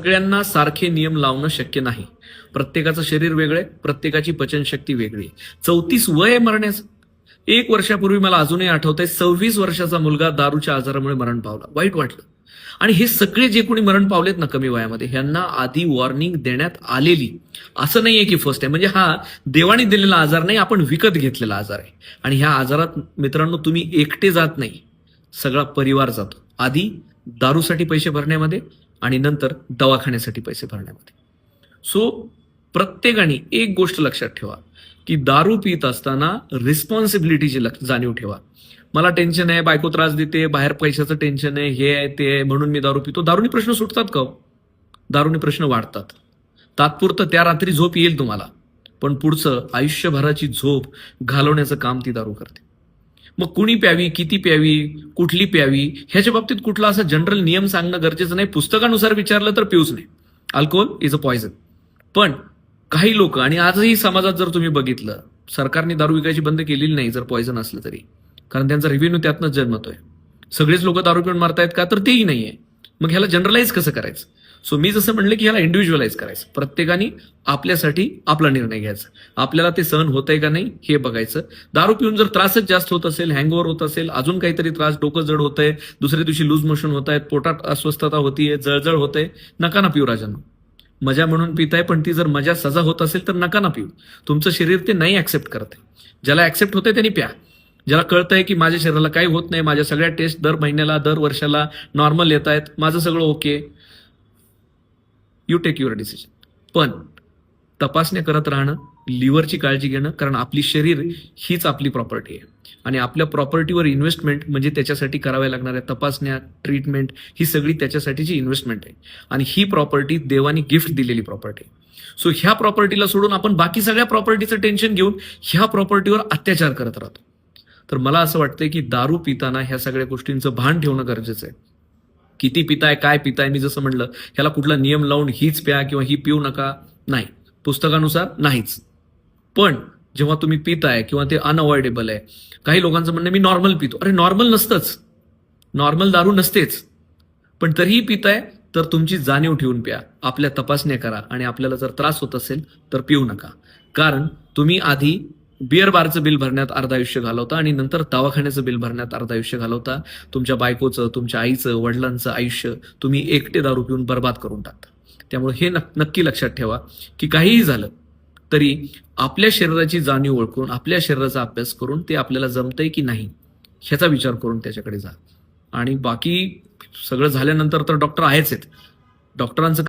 सगळ्यांना सारखे नियम लावणं शक्य नाही. प्रत्येकाचं शरीर वेगळं आहे, प्रत्येकाची पचनशक्ती वेगळी आहे. 34 वय आहे मरण्याचं. 1 वर्षापूर्वी मला अजूनही आठवतंय, 26 वर्षाचा मुलगा दारूच्या आजारामुळे मरण पावला. वाईट वाटलं. आणि हे सगळे जे कोणी मरण पावलेत ना कमी वयामध्ये, ह्यांना आधी वॉर्निंग देण्यात आलेली. असं नाहीये की फर्स्ट आहे. म्हणजे हा देवाने दिलेला आजार नाही, आपण विकत घेतलेला आजार आहे. आणि ह्या आजारात मित्रांनो तुम्ही एकटे जात नाही, सगळा परिवार जातो. आधी दारूसाठी पैसे भरण्यामध्ये आणि नंतर दवाखान्यासाठी पैसे भरण्यामध्ये. सो प्रत्येकाने एक गोष्ट लक्षात ठेवा की दारू पित असताना रिस्पॉन्सिबिलिटीची जाणीव ठेवा. मला टेन्शन आहे, बायको त्रास देते, बाहेर पैशाचं टेन्शन आहे, हे आहे ते आहे, म्हणून मी दारू पितो. दारूने प्रश्न सुटतात का? दारूने प्रश्न वाढतात. तात्पुरतं त्या रात्री झोप येईल तुम्हाला, पण पुढचं आयुष्यभराची झोप घालवण्याचं काम ती दारू करते. मग कुणी प्यावी, किती प्यावी, कुठली प्यावी, ह्याच्या बाबतीत कुठला असा जनरल नियम सांगणं गरजेचं नाही. पुस्तकानुसार विचारलं तर पिऊच नाही. Alcohol is a poison. पण काही लोक, आणि आजही समाजात जर तुम्ही बघितलं, सरकारने दारू विकायची बंद केलेली नाही जर पॉयझन असलं तरी, कारण त्यांचा रेव्हेन्यू त्यातनंच जन्मतोय. सगळेच लोक दारू पिऊन मारतायत का? तर तेही नाहीये. मग ह्याला जनरलाइज कसं करायचं? सो मी जसं म्हणलं की ह्याला इंडिव्हिज्युअलाइज करायचं. प्रत्येकाने आपल्यासाठी आपला निर्णय घ्यायचा. आपल्याला ते सहन होतंय का नाही हे बघायचं. दारू पिऊन जर त्रासच जास्त होत असेल, हँगओव्हर होत असेल, अजून काहीतरी त्रास, डोकं जड होतंय, दुसऱ्या दिवशी लूज मोशन होत आहेत, पोटात अस्वस्थता होतीये, जळजळ होतंय, नका ना पिऊ राजांनो. मजा म्हणून पिताय, पण ती जर मजा सजा होत असेल तर नका ना पिऊ. तुमचं शरीर ते नाही ऍक्सेप्ट करते. ज्याला ऍक्सेप्ट होतंय त्यांनी प्या. ज्याला कळतंय की माझ्या शरीराला काही होत नाही, माझ्या सगळ्या टेस्ट दर महिन्याला, दर वर्षाला नॉर्मल येत आहेत, माझं सगळं okay, you take your decision. पण तपासण्या करत राहणं, लिव्हरची काळजी घेणं, कारण आपली शरीर हीच आपली प्रॉपर्टी आहे. आणि आपल्या प्रॉपर्टीवर इन्व्हेस्टमेंट म्हणजे त्याच्यासाठी कराव्या लागणाऱ्या तपासण्या, ट्रीटमेंट, ही सगळी त्याच्यासाठीची इन्व्हेस्टमेंट आहे. आणि ही प्रॉपर्टी देवानी गिफ्ट दिलेली प्रॉपर्टी. सो ह्या प्रॉपर्टीला सोडून आपण बाकी सगळ्या प्रॉपर्टीचं टेन्शन घेऊन ह्या प्रॉपर्टीवर अत्याचार करत राहतो. तर मला असं वाटतंय की दारू पिताना ह्या सगळ्या गोष्टींचं भान ठेवणं गरजेचं आहे. किती पिताय, काय पिताय, मी जसं म्हणलं, ह्याला कुठला नियम लावून हीच प्या किंवा ही पिऊ नका, नाही. पुस्तकानुसार नाहीच. पण जेव्हा तुम्ही पिताय किंवा ते अनअवॉइडेबल आहे, काही लोकांचं म्हणणं मी नॉर्मल पितो. अरे नॉर्मल नसतंच, नॉर्मल दारू नसतेच. पण तरीही पिताय तर तुमची जाणीव ठेवून प्या, आपल्या तपासण्या करा, आणि आपल्याला जर त्रास होत असेल तर पिऊ नका. कारण तुम्ही आधी बिअर बारचं बिल भरण्यात अर्ध आयुष्य घालवता आणि नंतर दवाखान्याचं बिल भरण्यात अर्ध आयुष्य घालवता. तुमच्या बायकोचं, तुमच्या आईचं, वडिलांचं आयुष्य तुम्ही एकटे दारू पिऊन बर्बाद करून टाकता. त्यामुळे हे नक्की लक्षात ठेवा की काहीही झालं तरी आपल्या शरीराची जाणीव ओळखून, आपल्या शरीराचा अभ्यास करून ते आपल्याला जमतंय की नाही ह्याचा विचार करून त्याच्याकडे जा. आणि बाकी सगळं झाल्यानंतर तर डॉक्टर आहेच आहेत. डॉक्टरांचं